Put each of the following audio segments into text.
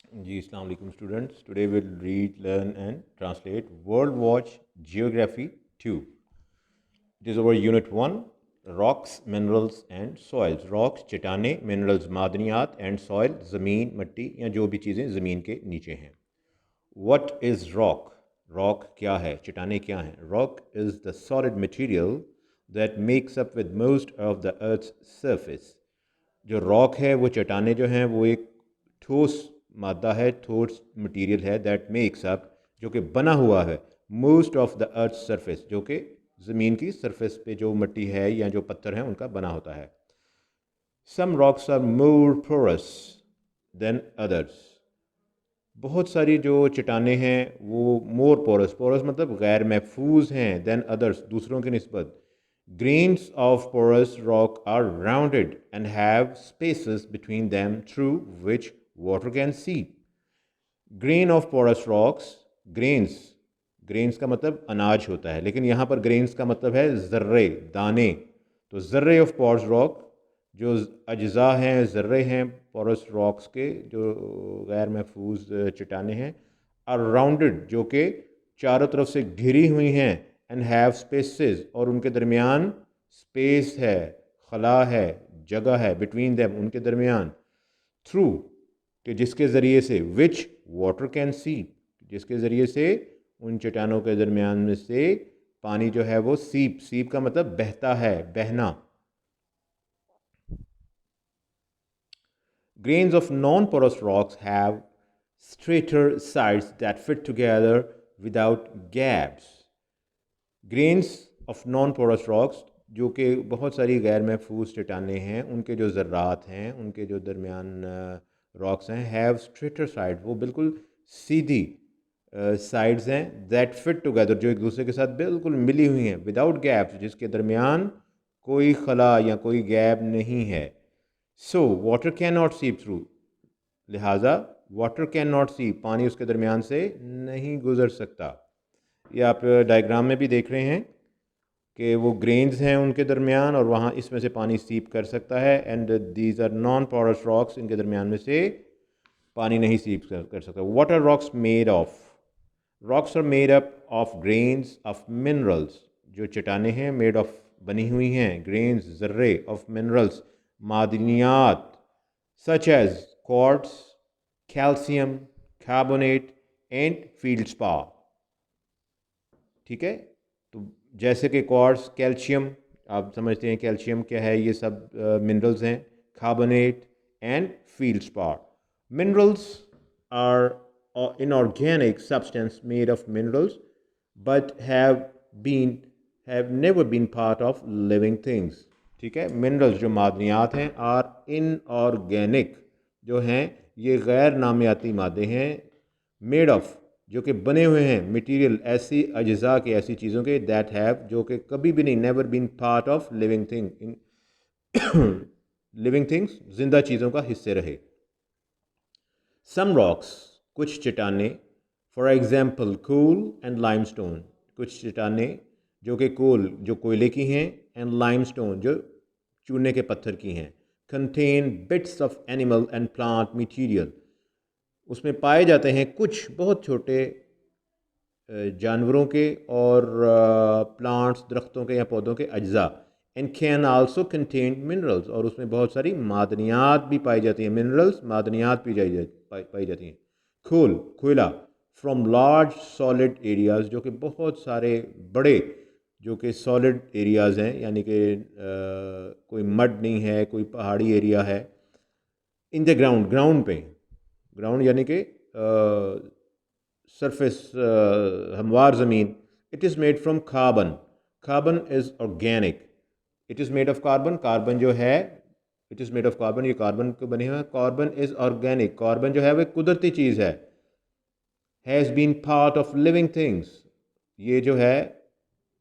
जी अस्सलाम वालेकुम students, today will read, learn and translate world watch geography 2. It is over unit 1, rocks, minerals and soils. Rocks चट्टाने, minerals मादनियात and soil ज़मीन, मिट्टी या जो भी चीज़ें ज़मीन के नीचे हैं. What is rock? रॉक क्या है? चट्टाने क्या हैं? Rock is the solid material that makes up with most of the earth's surface. जो रॉक है, वो चट्टाने जो हैं, वो एक ठोस मादा है, ठोस मटेरियल है दैट मेक्स अप, जो कि बना हुआ है, most of the earth surface, जो कि ज़मीन की सरफेस पे जो मिट्टी है या जो पत्थर हैं उनका बना होता है. Some rocks are more porous than others. बहुत सारी जो चट्टाने हैं वो मोर पोरस, पोरस मतलब गैर महफूज हैं, देन अदर्स दूसरों की निस्बत. Grains of porous rock are rounded and have spaces between them through which water can seep. Grain of porous rocks, grains, grains का मतलब अनाज होता है, लेकिन यहाँ पर grains का मतलब है ज़र्रे, दाने. तो ज़र्रे ऑफ porous rock, जो अज्जा हैं, ज़र्रे हैं porous rocks के, जो गैर महफूज चट्टाने हैं, are rounded, जो कि चारों तरफ से घिरी हुई हैं, एंड हैव स्पेसेस, और उनके दरमियान स्पेस है, खला है, जगह है, बिटवीन देम, उनके दरमियान. थ्रू, कि जिसके ज़रिए से, विच वाटर कैन सी, जिसके ज़रिए से उन चट्टानों के दरमियान में से पानी जो है वो सीप, सीप का मतलब बहता है, बहना. Grains of non-porous rocks have straighter sides that fit together without gaps. Grains of non porous rocks, जो कि बहुत सारी गैर महफूज चट्टाने हैं, उनके जो ज़र्रात हैं, उनके जो दरमियान रॉक्स हैं, हैव स्ट्रेटर साइड, वो बिल्कुल सीधी साइड्स हैं, दैट फिट टुगेदर, जो एक दूसरे के साथ बिल्कुल मिली हुई हैं, विदाउट गैप्स, जिसके दरमियान कोई खला या कोई गैप नहीं है. सो वाटर कैन नॉट सीप थ्रू, लिहाजा वाटर कैन नॉट सीप, पानी उसके दरमियान से नहीं गुजर सकता. ये आप डायग्राम में भी देख रहे हैं कि वो ग्रेन्स हैं उनके दरमियान, और वहाँ इसमें से पानी सीप कर सकता है. And these are non porous rocks, इनके दरमियान में से पानी नहीं सीप कर सकता. What are rocks made of? Rocks are made up of grains of minerals. जो चट्टाने हैं मेड ऑफ, बनी हुई हैं, ग्रेन्स, ज़र्रे, ऑफ मिनरल्स, मादनियात, such as quartz, calcium carbonate and feldspar. ठीक है, तो जैसे कि क्वार्ट्स, कैल्शियम, आप समझते हैं कैल्शियम क्या है, ये सब मिनरल्स हैं. Carbonate and feldspar. Minerals are inorganic substance made of minerals but been have never been part of living things. ठीक है, मिनरल्स जो मादनियात हैं आर इनऑर्गेनिक, जो हैं ये गैर नामियाती मादे हैं, मेड ऑफ, जो कि बने हुए हैं, मटीरियल, ऐसी अज्जा के, ऐसी चीज़ों के, दैट हैव, जो कि कभी भी नहीं, never been part of living thing, in living things, जिंदा चीज़ों का हिस्से रहे. सम रॉक्स, कुछ चट्टाने, for example coal and limestone, कुछ चट्टाने जो कि कोल, जो कोयले की हैं, एंड लाइमस्टोन, जो चूने के पत्थर की हैं, contain bits of animal and plant material, उसमें पाए जाते हैं कुछ बहुत छोटे जानवरों के और प्लांट्स, दरख्तों के या पौधों के अज्जा. And can also contain minerals, और उसमें बहुत सारी मादनियात भी पाई जाती हैं, मिनरल्स, मादनियात पाई जाती हैं. खूल, कोयला, फ्रॉम लार्ज सॉलिड एरियाज़, जो कि बहुत सारे बड़े, जो कि सॉलिड एरियाज़ हैं, यानी कि कोई मड नहीं है, कोई पहाड़ी एरिया है. इन द ग्राउंड, ग्राउंड पे, ग्राउंड यानी कि सरफेस, हमवार ज़मीन. It is made from carbon, carbon is organic. It is made of carbon, carbon जो है, it is made of carbon, ये कार्बन के बने हुए हैं. कार्बन इज़ ऑर्गेनिक, कार्बन जो है वो एक कुदरती चीज़ है. Has been part of living things, ये जो है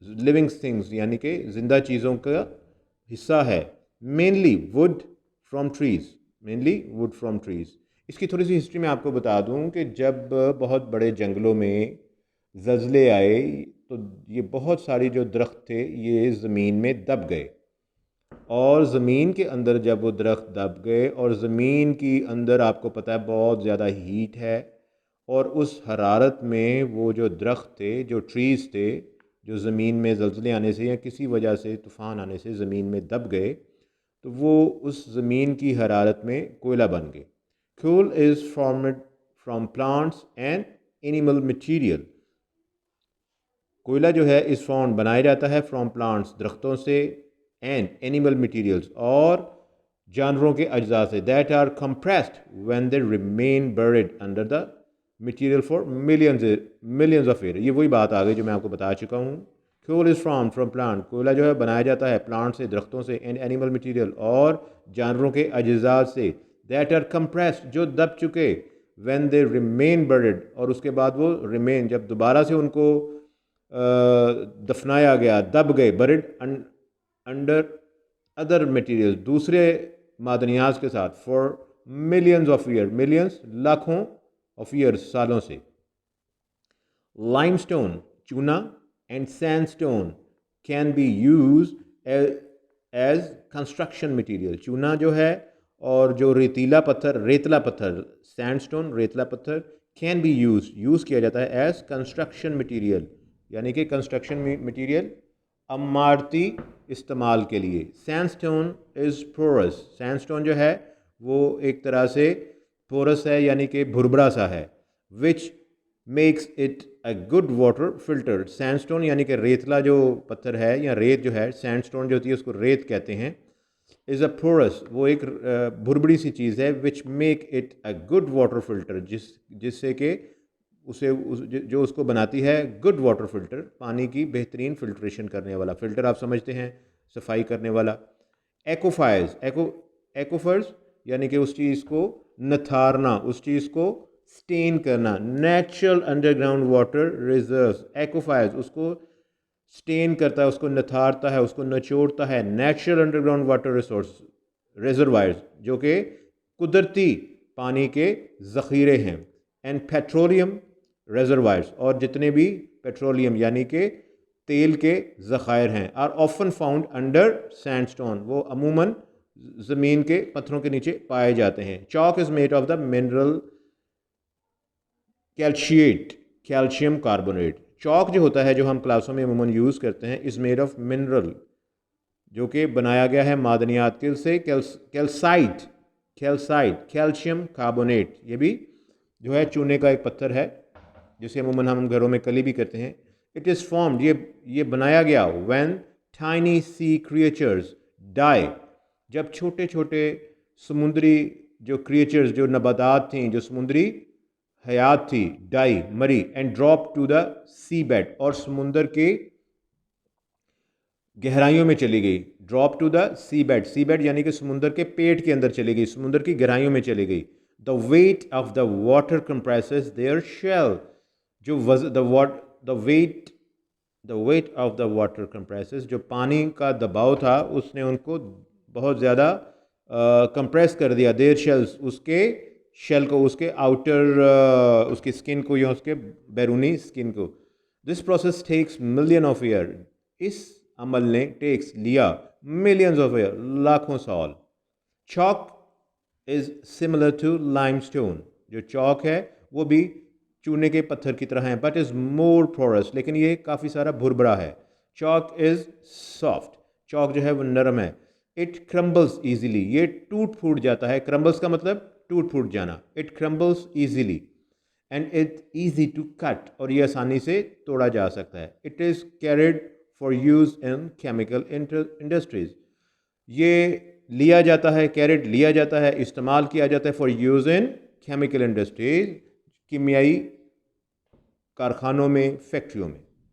लिविंग थिंग्स यानी कि ज़िंदा चीज़ों का हिस्सा है. Mainly wood from trees, mainly wood from trees. इसकी थोड़ी सी हिस्ट्री मैं आपको बता दूं कि जब बहुत बड़े जंगलों में ज़लज़ले आए, तो ये बहुत सारी जो दरख्त थे ये ज़मीन में दब गए, और ज़मीन के अंदर जब वो दरख्त दब गए और ज़मीन की अंदर आपको पता है बहुत ज़्यादा हीट है, और उस हरारत में वो जो दरख्त थे, जो ट्रीज़ थे, जो ज़मीन में ज़लज़ले आने से या किसी वजह से तूफ़ान आने से ज़मीन में दब गए, तो वो उस ज़मीन की हरारत में कोयला बन गए। Coal is formed from plants and animal material. कोयला जो है इस फॉर्म बनाया जाता है फ्रॉम प्लांट्स, दरख्तों से, एंड एनिमल मटीरियल्स, और जानवरों के अज्जा से, that are compressed when they remain buried under the material for millions of year. ये वही बात आ गई जो मैं आपको बता चुका हूँ। कोल इज़ फ्रॉम प्लांट, कोयला जो है बनाया जाता है प्लांट से, दरख्तों से, एंड एनिमल मटीरियल, और जानवरों के अज्जा से, दैट आर कंप्रेस्ड जो दब चुके, व्हेन दे रिमेन बuried, और उसके बाद वो रिमेन जब दोबारा से उनको दफनाया गया, दब गए, बरिड अंडर अदर मटीरियल, दूसरे मादनियात के साथ, for millions of year, millions लाखों ऑफ ईयर्स, सालों से। लाइमस्टोन चूना and sandstone can be use as construction material. चूना जो है और जो रेतीला पत्थर सैंडस्टोन रेतला पत्थर, कैन बी यूज़ किया जाता है एज कंस्ट्रक्शन मटीरियल, यानी कि कंस्ट्रक्शन मटीरियल अमारती इस्तेमाल के लिए। सैंडस्टोन इज़ पोरस, सैंडस्टोन जो है वो एक तरह से पोरस है, यानी कि भुरभुरा सा है, which makes it a good water filter. Sandstone यानी कि रेतला जो पत्थर है या रेत जो है, सैंडस्टोन जो होती है उसको रेत कहते हैं, इज़ अ पोरस, वो एक भुरभुरी सी चीज़ है, which make it a good water filter, जिससे कि जो उसको बनाती है गुड वाटर फिल्टर, पानी की बेहतरीन फिल्ट्रेशन करने वाला। फिल्टर आप समझते हैं, सफाई करने वाला। एक्वाफर्स यानी कि उस चीज़ को नथारना, उस चीज़ को स्टेन करना। Natural underground water reserves, aquifers उसको स्टेन करता है, उसको नथारता है, उसको नचोड़ता है। Natural underground water resource reservoirs जो कि कुदरती पानी के ज़ख़ीरे हैं। एंड पेट्रोलियम रिजर्वायर्स, और जितने भी पेट्रोलियम यानी कि तेल के ज़ख़ायर हैं, are often found under sandstone, वो अमूमन ज़मीन के पत्थरों के नीचे पाए जाते हैं। Chalk is made of the mineral calcite, calcium carbonate. Chalk जो होता है, जो हम क्लासों में अमूमन यूज़ करते हैं, इज़ मेड ऑफ मिनरल, जो कि बनाया गया है मादनियात से, कैल्साइट कैल्शियम कार्बोनेट। ये भी जो है चूने का एक पत्थर है, जिसे अमूमन हम घरों में कली भी करते हैं। इट इज़ फॉर्म्ड, ये बनाया गया when tiny sea creatures die, जब छोटे छोटे समुद्री जो क्रिएचर्स, जो नबातात थी, जो समुद्री हयात थी, डाई मरी, and drop to the sea bed, और समुंदर के गहराइयों में चली गई। Drop to the sea bed यानी कि समुंदर के पेट के अंदर चली गई, समुंदर की गहराइयों में चली गई। The weight of the water compresses their shell, जो the weight of the water compresses, जो पानी का दबाव था उसने उनको बहुत ज़्यादा कंप्रेस कर दिया। देयर शेल्स, उसके शेल को, उसके आउटर उसकी स्किन को या उसके बैरूनी स्किन को। This process takes million of year, इस अमल ने टेक्स लिया मिलियंस ऑफ ईयर, लाखों साल। Chalk is similar to limestone, जो चॉक है वो भी चूने के पत्थर की तरह है, बट इज़ मोर पोरस, लेकिन ये काफ़ी सारा भुरभुरा है। चॉक इज़ सॉफ्ट, चॉक जो है वो नरम है। इट क्रम्बल्स ईजिली, ये टूट फूट जाता है। क्रम्बल्स का मतलब टूट फूट जाना। It crumbles easily and it easy to cut, और ये आसानी से तोड़ा जा सकता है। It is carried for use in chemical industries, ये लिया जाता है, कैरेट लिया जाता है, इस्तेमाल किया जाता है for use in chemical industries, कीमियाई कारखानों में, फैक्ट्रियों में।